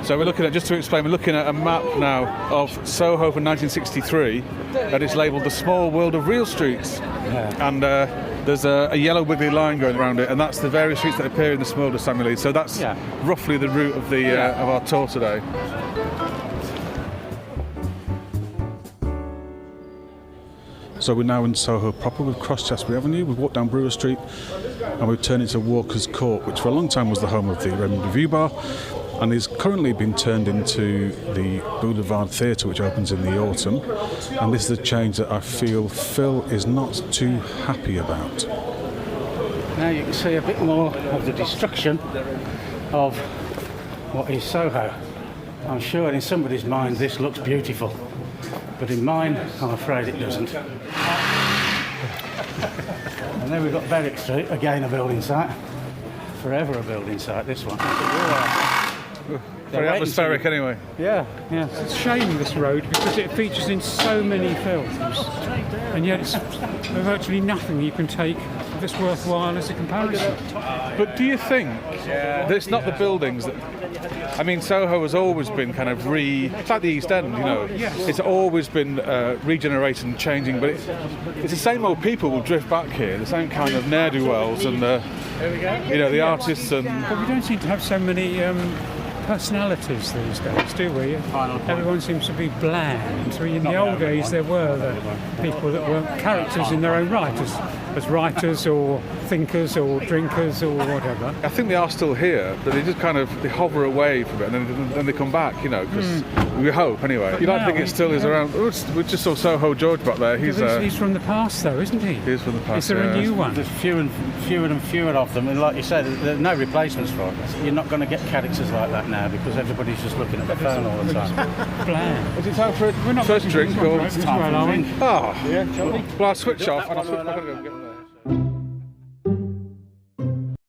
So we're looking at, just to explain, we're looking at a map now of Soho from 1963 that is labelled the small world of Reelstreets. Yeah. And there's a yellow wiggly line going around it, and that's the various streets that appear in the small world of Samuel Lee. So that's roughly the route of the of our tour today. So we're now in Soho proper. We've crossed Shaftesbury Avenue, we've walked down Brewer Street, and we've turned into Walker's Court, which for a long time was the home of the Redmond Review Bar, and is currently been turned into the Boulevard Theatre, which opens in the autumn. And this is a change that I feel Phil is not too happy about. Now you can see a bit more of the destruction of what is Soho. I'm sure in somebody's mind this looks beautiful, but in mine, I'm afraid it doesn't. And then we've got Berwick Street, again a building site. Forever a building site, this one. Very atmospheric anyway. Yeah. It's a shame, this road, because it features in so many films, and yet there's virtually nothing you can take that's worthwhile as a comparison. But do you think that it's not the buildings that... I mean, Soho has always been kind of it's like the East End, you know. Yes. It's always been regenerating and changing, but it's the same old people who drift back here, the same kind of ne'er-do-wells and, the artists and... But we don't seem to have so many personalities these days, do we? Everyone seems to be bland. So in the old days there were the people that were characters in their own right, as writers or thinkers or drinkers or whatever. I think they are still here, but they hover away from it and then they come back, you know, because we hope anyway. You don't think it still is around. We just saw Soho George back there. He's from the past though, isn't he? He is from the past. Is there a new one? There's fewer and fewer of them, and like you said, there are no replacements for it. You're not going to get characters like that now because everybody's just looking at the phone all the time. Bland. Is it time for a first drink or? Well, are we? Well, I'll switch off and I'll switch back on and go and get